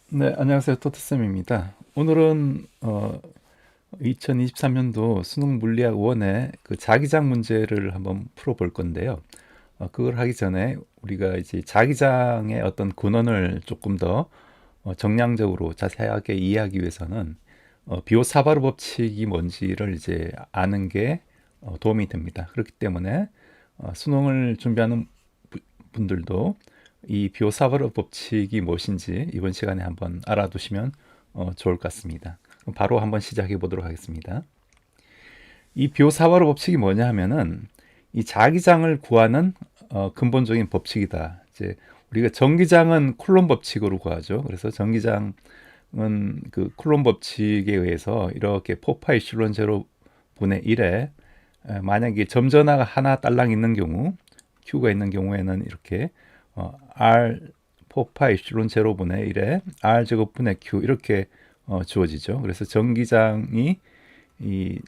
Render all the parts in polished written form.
네, 안녕하세요. 토트쌤입니다. 오늘은 2023년도 수능 물리학 1의 그 자기장 문제를 한번 풀어볼 건데요. 그걸 하기 전에 우리가 이제 자기장의 어떤 근원을 조금 더 정량적으로 자세하게 이해하기 위해서는 비오사바르 법칙이 뭔지를 이제 아는 게 도움이 됩니다. 그렇기 때문에 수능을 준비하는 분들도 이 비오사바르 법칙이 무엇인지 이번 시간에 한번 알아두시면 좋을 것 같습니다. 그럼 바로 한번 시작해 보도록 하겠습니다. 이 비오사바르 법칙이 뭐냐 하면은 이 자기장을 구하는 근본적인 법칙이다. 이제 우리가 전기장은 쿨롬 법칙으로 구하죠. 그래서 전기장은 그 쿨롬 법칙에 의해서 이렇게 포파이 실론 제로 분의 1에 만약에 점전화가 하나 딸랑 있는 경우 Q가 있는 경우에는 이렇게 R 4파 입실론 제로분의 1에 R 제곱분의 Q 이렇게 주어지죠. 그래서 전기장이 이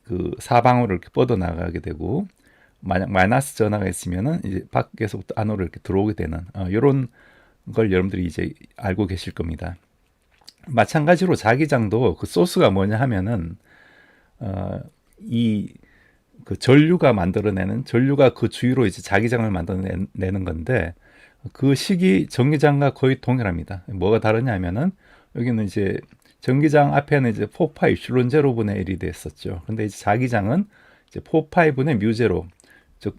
그 사방으로 이렇게 뻗어 나가게 되고 만약 마이너스 전하가 있으면은 이제 밖에서부터 안으로 이렇게 들어오게 되는 이런 걸 여러분들이 이제 알고 계실 겁니다. 마찬가지로 자기장도 그 소스가 뭐냐 하면은 이 그 전류가 만들어내는 전류가 그 주위로 이제 자기장을 만들어내는 건데 그 식이 전기장과 거의 동일합니다. 뭐가 다르냐면은 여기는 이제 전기장 앞에는 이제 4파이 입실론 제로분의 1이 됐었죠. 근데 이제 자기장은 이제 4파이분의 뮤 제로, 즉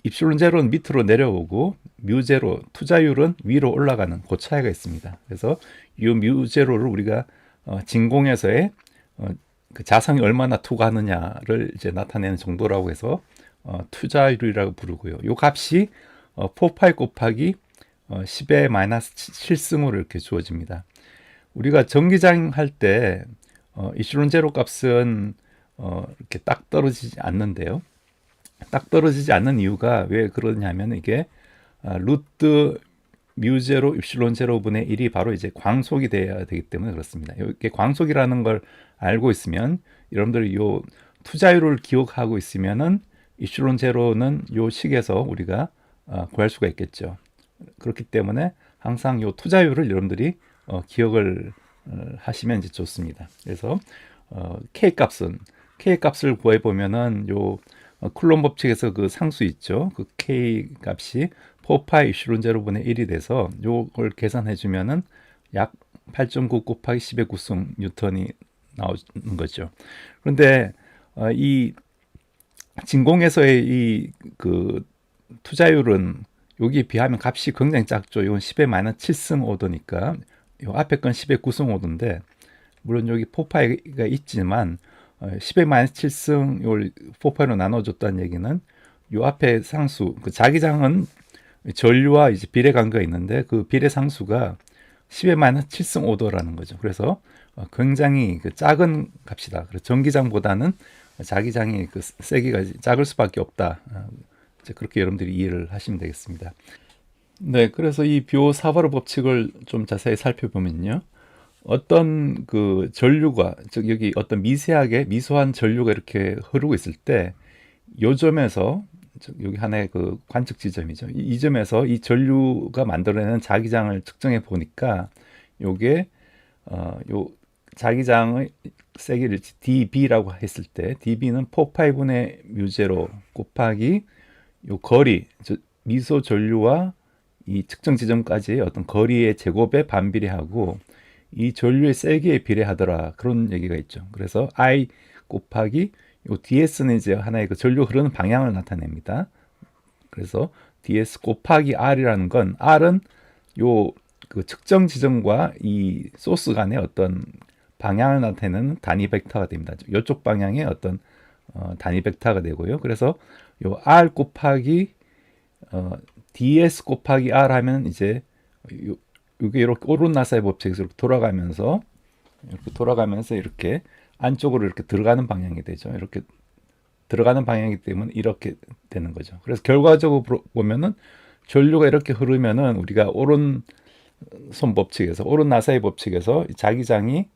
입실론 제로는 밑으로 내려오고 뮤 제로 투자율은 위로 올라가는 그 차이가 있습니다. 그래서 이뮤 제로를 우리가 진공에서의 그 자성이 얼마나 투과하느냐를 이제 나타내는 정도라고 해서 투자율이라고 부르고요. 이 값이 4파이 곱하기 10의 마이너스 7승으로 이렇게 주어집니다. 우리가 전기장 할 때 이슈론 제로 값은 이렇게 딱 떨어지지 않는데요. 딱 떨어지지 않는 이유가 왜 그러냐면 이게 루트 뮤 제로 입실론 제로분의 1이 바로 이제 광속이 돼야 되기 때문에 그렇습니다. 이게 광속이라는 걸 알고 있으면 여러분들이 요 투자율을 기억하고 있으면은 입실론 제로는 요 식에서 우리가 구할 수가 있겠죠. 그렇기 때문에 항상 요 투자율을 여러분들이 기억을 하시면 이제 좋습니다. 그래서 K 값을 구해 보면은 요 쿨롬 법칙에서 그 상수 있죠. 그 K 값이 4파이 입실론 제로분의 1이 돼서 요걸 계산해 주면은 약 8.9 곱하기 10의 9승 뉴턴이 나오는 거죠. 그런데 이 진공에서의 이 그 투자율은 여기에 비하면 값이 굉장히 작죠. 이건 10의 마이너스 7승 오도니까 요 앞에 건 10의 9승 오도인데 물론 여기 포파이가 있지만 10의 마이너스 7승 요 포파이로 나눠줬다는 얘기는 요 앞에 상수 그 자기장은 전류와 이제 비례 관계가 있는데 그 비례 상수가 10의 마이너스 7승 오도라는 거죠. 그래서 굉장히 그 작은 값이다. 그래서 전기장보다는 자기장이 그 세기가 작을 수밖에 없다. 그렇게 여러분들이 이해를 하시면 되겠습니다. 네, 그래서 이 비오사바르 법칙을 좀 자세히 살펴보면요. 어떤 그 전류가, 즉 여기 어떤 미세하게 미소한 전류가 이렇게 흐르고 있을 때 요점에서 여기 하나의 그 관측 지점이죠. 이 점에서 이 전류가 만들어내는 자기장을 측정해 보니까 요게 요 자기장의 세기를 dB라고 했을 때 dB는 4파이분의 뮤제로 곱하기 요 거리, 즉 미소 전류와 이 측정 지점까지의 어떤 거리의 제곱에 반비례하고 이 전류의 세기에 비례하더라 그런 얘기가 있죠. 그래서 I 곱하기 요 DS는 이제 하나의 그 전류 흐르는 방향을 나타냅니다. 그래서 DS 곱하기 R이라는 건 R은 요 그 측정 지점과 이 소스 간의 어떤 방향을 나타내는 단위 벡터가 됩니다. 이쪽 방향의 어떤 단위 벡터가 되고요. 그래서 요 R 곱하기 DS 곱하기 R 하면 이제 이게 이렇게 오른나사의 법칙에서 이렇게 돌아가면서 이렇게 안쪽으로 이렇게 들어가는 방향이 되죠. 이렇게 들어가는 방향이기 때문에 이렇게 되는 거죠. 그래서 결과적으로 보면은 전류가 이렇게 흐르면은 우리가 오른손 법칙에서 오른나사의 법칙에서 자기장이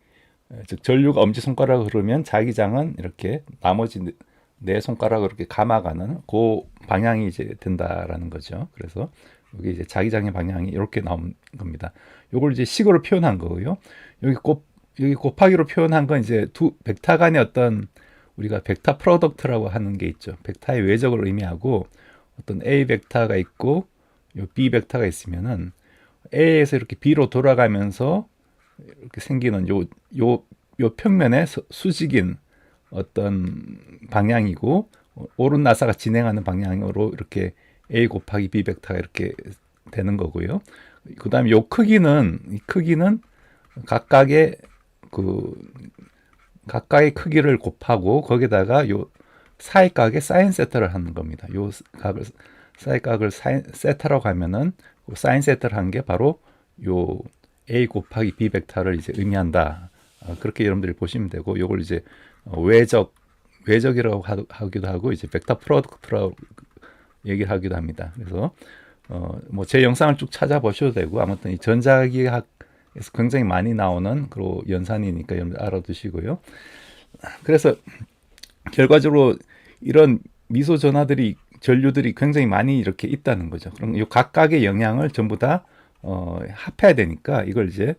즉 전류가 엄지손가락으로 흐르면 자기장은 이렇게 나머지 네 손가락으로 이렇게 감아가는 그 방향이 이제 된다라는 거죠. 그래서 여기 이제 자기장의 방향이 이렇게 나온 겁니다. 요걸 이제 식으로 표현한 거고요. 여기 곱하기로 표현한 건 이제 두 벡터 간의 어떤 우리가 벡터 프로덕트라고 하는 게 있죠. 벡터의 외적을 의미하고 어떤 A 벡터가 있고 요 B 벡터가 있으면은 A에서 이렇게 B로 돌아가면서 이렇게 생기는 요 평면의 수직인 어떤 방향이고 오른 나사가 진행하는 방향으로 이렇게 A 곱하기 B 벡터가 이렇게 되는 거고요. 그다음에 이 크기는 각각의 크기를 곱하고 거기다가 요 사이각의 사인 세타를 하는 겁니다. 요 사이각을 세타라고 하면은 사인 세타를 한 게 바로 요 A 곱하기 B 벡터를 이제 의미한다. 그렇게 여러분들이 보시면 되고 요걸 이제 외적이라고 하기도 하고 이제 벡터 프로덕트라고 얘기를 하기도 합니다. 그래서 뭐 제 영상을 쭉 찾아보셔도 되고 아무튼 이 전자기학에서 굉장히 많이 나오는 그런 연산이니까 여러분들 알아두시고요. 그래서 결과적으로 이런 미소 전류들이 굉장히 많이 이렇게 있다는 거죠. 그럼 이 각각의 영향을 전부 다 합해야 되니까 이걸 이제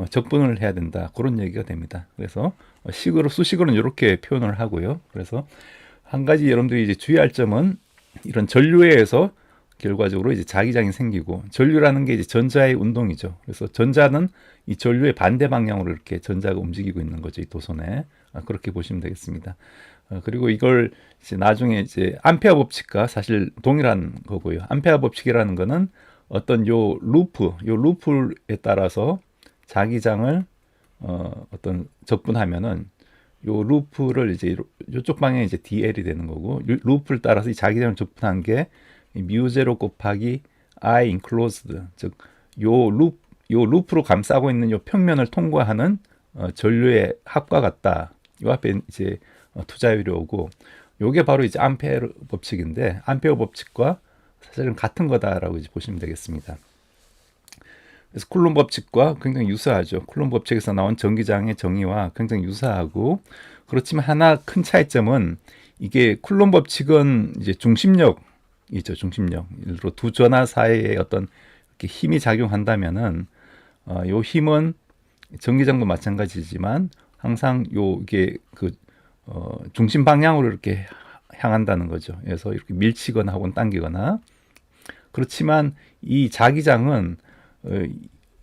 적분을 해야 된다. 그런 얘기가 됩니다. 그래서 수식으로는 이렇게 표현을 하고요. 그래서 한 가지 여러분들이 이제 주의할 점은 이런 전류에 의해서 결과적으로 이제 자기장이 생기고 전류라는 게 이제 전자의 운동이죠. 그래서 전자는 이 전류의 반대 방향으로 이렇게 전자가 움직이고 있는 거죠. 이 도선에. 그렇게 보시면 되겠습니다. 그리고 이걸 이제 나중에 이제 암페어 법칙과 사실 동일한 거고요. 암페어 법칙이라는 거는 어떤 요 루프에 따라서 자기장을 어떤 적분하면은 요 루프를 이제 요쪽 방향이 이제 DL이 되는 거고 루프를 따라서 이 자기장을 적분한 게 뮤0 곱하기 I enclosed 요 루프로 감싸고 있는 요 평면을 통과하는 전류의 합과 같다. 요 앞에 이제 투자율이 오고 요게 바로 이제 암페어 법칙인데 암페어 법칙과 사실은 같은 거다라고 이제 보시면 되겠습니다. 그래서 쿨롬 법칙과 굉장히 유사하죠. 쿨롬 법칙에서 나온 전기장의 정의와 굉장히 유사하고 그렇지만 하나 큰 차이점은 이게 쿨롬 법칙은 이제 중심력이죠. 중심력. 예를 들어 두 전하 사이에 어떤 이렇게 힘이 작용한다면은 요 힘은 전기장도 마찬가지지만 항상 이게 중심 방향으로 이렇게 향한다는 거죠. 그래서 이렇게 밀치거나 혹은 당기거나. 그렇지만 이 자기장은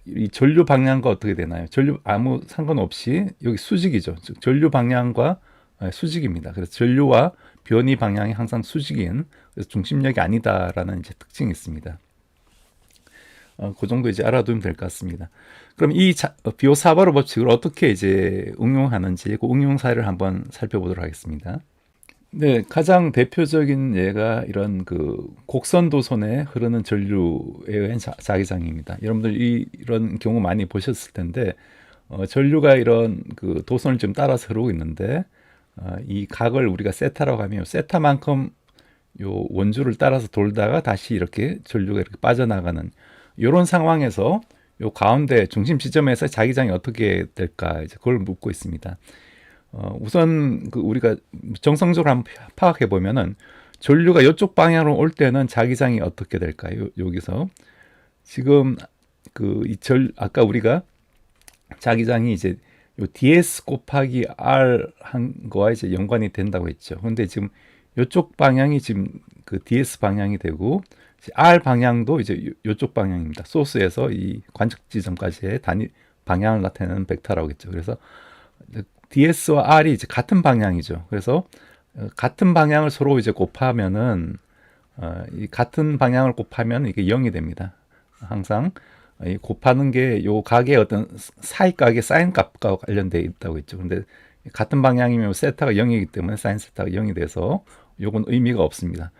이 전류 방향과 어떻게 되나요? 전류 아무 상관없이 여기 수직이죠. 즉 전류 방향과 수직입니다. 그래서 전류와 변이 방향이 항상 수직인 그래서 중심력이 아니다라는 이제 특징이 있습니다. 그 정도 이제 알아두면 될 것 같습니다. 그럼 이 비오사바로 법칙을 어떻게 이제 응용하는지 그 응용 사례를 한번 살펴보도록 하겠습니다. 네, 가장 대표적인 예가 이런 곡선 도선에 흐르는 전류에 의한 자기장입니다. 여러분들 이런 경우 많이 보셨을 텐데 전류가 이런 도선을 좀 따라서 흐르고 있는데 이 각을 우리가 세타라고 하면 세타만큼 요 원주를 따라서 돌다가 다시 이렇게 전류가 이렇게 빠져나가는 이런 상황에서 요 가운데 중심 지점에서 자기장이 어떻게 될까 이제 그걸 묻고 있습니다. 우선 우리가 정성적으로 한번 파악해 보면은 전류가 이쪽 방향으로 올 때는 자기장이 어떻게 될까요? 여기서 지금 아까 우리가 자기장이 이제 요 ds 곱하기 r 한 거와 이제 연관이 된다고 했죠. 근데 지금 이쪽 방향이 지금 ds 방향이 되고 r 방향도 이제 이쪽 방향입니다. 소스에서 이 관측 지점까지의 단위 방향을 나타내는 벡터라고 했죠. 그래서 ds와 r이 이제 같은 방향이죠. 그래서 같은 방향을 서로 이제 곱하면은 이 같은 방향을 곱하면 이게 0이 됩니다. 항상 이 곱하는 게 요 각의 어떤 사이각의 사인 값과 관련되어 있다고 했죠. 근데 같은 방향이면 세타가 0이기 때문에 사인 세타가 0이 돼서 요건 의미가 없습니다.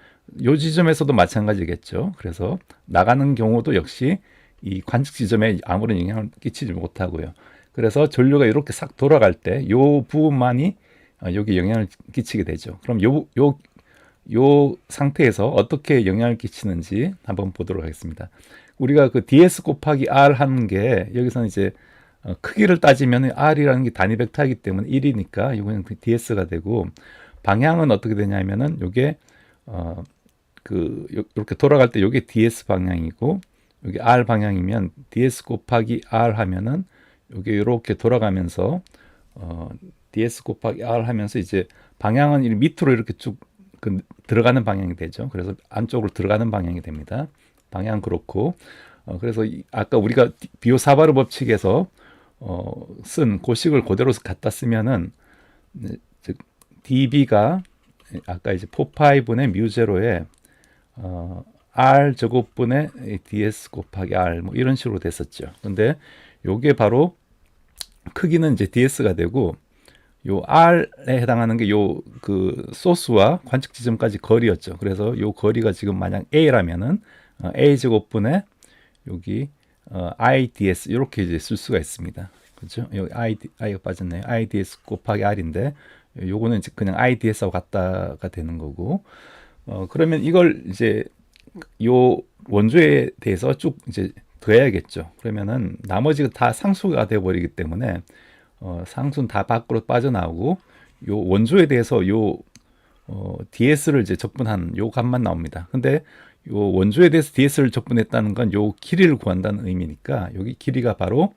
요 지점에서도 마찬가지겠죠. 그래서 나가는 경우도 역시 이 관측 지점에 아무런 영향을 끼치지 못하고요. 그래서 전류가 이렇게 싹 돌아갈 때 요 부분만이 여기 영향을 끼치게 되죠. 그럼 요 상태에서 어떻게 영향을 끼치는지 한번 보도록 하겠습니다. 우리가 ds 곱하기 r 하는 게 여기서는 이제 크기를 따지면 r이라는 게 단위 벡터이기 때문에 1이니까 이거는 ds가 되고 방향은 어떻게 되냐면은 요게 이렇게 돌아갈 때 이게 ds 방향이고 여기 r 방향이면 ds 곱하기 r 하면은 이게 이렇게 돌아가면서 ds 곱하기 r 하면서 이제 방향은 밑으로 이렇게 쭉 들어가는 방향이 되죠. 그래서 안쪽으로 들어가는 방향이 됩니다. 방향 그렇고 그래서 아까 우리가 비오사바르 법칙에서 쓴 고식을 그대로 갖다 쓰면은 즉 db가 아까 이제 4파이분의 뮤제로에 r 제곱분의 ds 곱하기 r 뭐 이런 식으로 됐었죠. 근데 요게 바로 크기는 이제 ds가 되고 요 r에 해당하는 게 요 그 소스와 관측 지점까지 거리였죠. 그래서 요 거리가 지금 만약 a라면은 a 제곱분의 여기 ids 이렇게 이제 쓸 수가 있습니다. 그렇죠? 여기 i가 빠졌네요. ids 곱하기 r인데 요거는 그냥 ids하고 같다가 되는 거고 그러면 이걸 이제 요 원조에 대해서 쭉 이제 더해야겠죠. 그러면은 나머지가 다 상수가 되어 버리기 때문에 상수는 다 밖으로 빠져나오고 요 원조에 대해서 요 ds를 이제 적분한 요 값만 나옵니다. 근데 요 원조에 대해서 ds를 적분했다는 건 요 길이를 구한다는 의미니까 여기 길이가 바로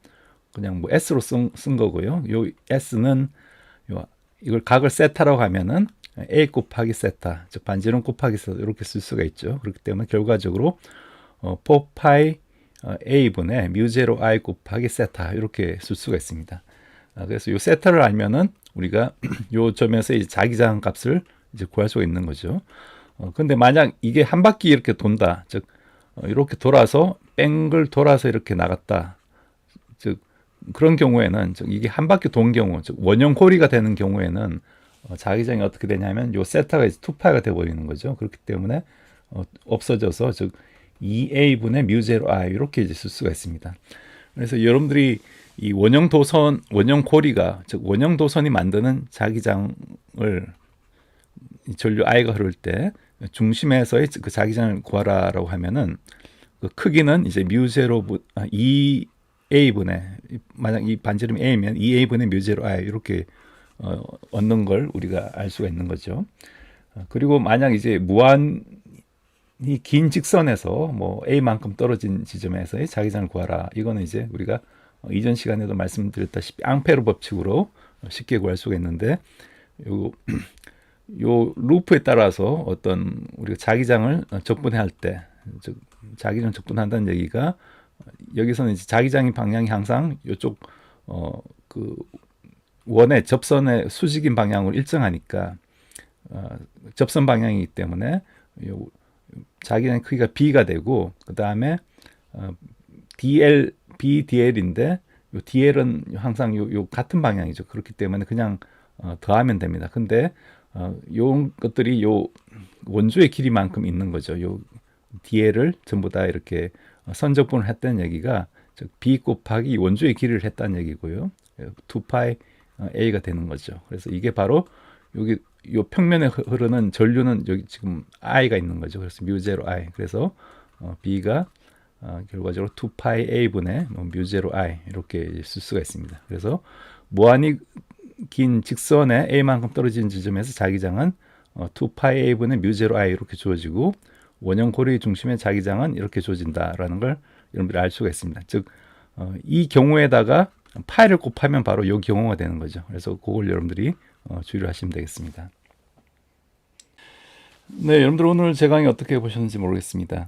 그냥 뭐 s로 쓴 거고요. 요 s는 이걸 각을 세타라고 하면은 a 곱하기 세타, 즉 반지름 곱하기 세타 이렇게 쓸 수가 있죠. 그렇기 때문에 결과적으로 4파이 a분의 뮤제로 i 곱하기 세타 이렇게 쓸 수가 있습니다. 그래서 요 세타를 알면은 우리가 요 점에서 이제 자기장 값을 이제 구할 수가 있는 거죠. 근데 만약 이게 한 바퀴 이렇게 돈다, 즉 이렇게 돌아서 뺑글 돌아서 이렇게 나갔다, 즉 그런 경우에는 즉 이게 한 바퀴 돈 경우, 즉 원형 고리가 되는 경우에는 자기장이 어떻게 되냐면 요 세타가 이제 2파이가 돼 버리는 거죠. 그렇기 때문에 없어져서 즉 2a분의 뮤제로 i 이렇게 이제 쓸 수가 있습니다. 그래서 여러분들이 이 원형 도선, 원형 고리가 즉 원형 도선이 만드는 자기장을 전류 i가 흐를 때 중심에서의 그 자기장을 구하라라고 하면은 그 크기는 이제 뮤제로 2a분의 만약 이 반지름이 a면 2a분의 뮤제로 i 이렇게 얻는 걸 우리가 알 수가 있는 거죠. 그리고 만약 이제 무한히 긴 직선에서 뭐 a만큼 떨어진 지점에서의 자기장을 구하라. 이거는 이제 우리가 이전 시간에도 말씀드렸다시피 앙페르 법칙으로 쉽게 구할 수가 있는데 요 루프에 따라서 어떤 우리가 자기장을 적분할 때, 즉 자기장 적분한다는 얘기가 여기서는 이제 자기장의 방향이 항상 이쪽 그 원의 접선의 수직인 방향으로 일정하니까 접선 방향이기 때문에 자기장의 크기가 b가 되고 그 다음에 dl, bdl인데 요 dl은 항상 요 같은 방향이죠. 그렇기 때문에 그냥 더하면 됩니다. 근데 요 것들이 요 원조의 길이만큼 있는 거죠. 요 dl을 전부 다 이렇게 선적분을 했다는 얘기가 즉 b 곱하기 원조의 길이를 했다는 얘기고요. 2파이 a가 되는 거죠. 그래서 이게 바로 여기 요 평면에 흐르는 전류는 여기 지금 i가 있는 거죠. 그래서 뮤제로 i. 그래서 b가 결과적으로 2파이 a분의 뮤제로 i 이렇게 쓸 수가 있습니다. 그래서 무한히 긴 직선에 a만큼 떨어진 지점에서 자기장은 2파이 a분의 뮤제로 i 이렇게 주어지고 원형 고리의 중심의 자기장은 이렇게 주어진다라는 걸 여러분들이 알 수가 있습니다. 즉 이 경우에다가 파이를 곱하면 바로 이 경우가 되는 거죠. 그래서 그걸 여러분들이 주의를 하시면 되겠습니다. 네, 여러분들 오늘 제 강의 어떻게 보셨는지 모르겠습니다.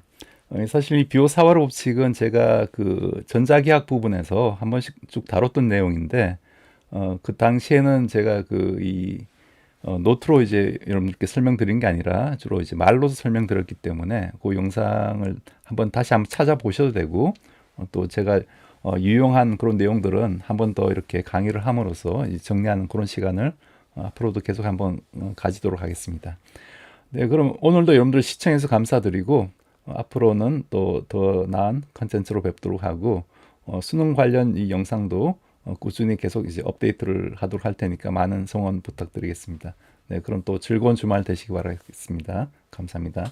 사실 이 비오사와르 법칙은 제가 그 전자기학 부분에서 한 번씩 쭉 다뤘던 내용인데 그 당시에는 제가 이 노트로 이제 여러분들께 설명드린 게 아니라 주로 이제 말로서 설명드렸기 때문에 그 영상을 다시 한번 찾아보셔도 되고 또 제가 유용한 그런 내용들은 한 번 더 이렇게 강의를 함으로써 정리하는 그런 시간을 앞으로도 계속 한번 가지도록 하겠습니다. 네, 그럼 오늘도 여러분들 시청해서 감사드리고 앞으로는 또 더 나은 컨텐츠로 뵙도록 하고 수능 관련 이 영상도 꾸준히 계속 이제 업데이트를 하도록 할 테니까 많은 성원 부탁드리겠습니다. 네, 그럼 또 즐거운 주말 되시기 바라겠습니다. 감사합니다.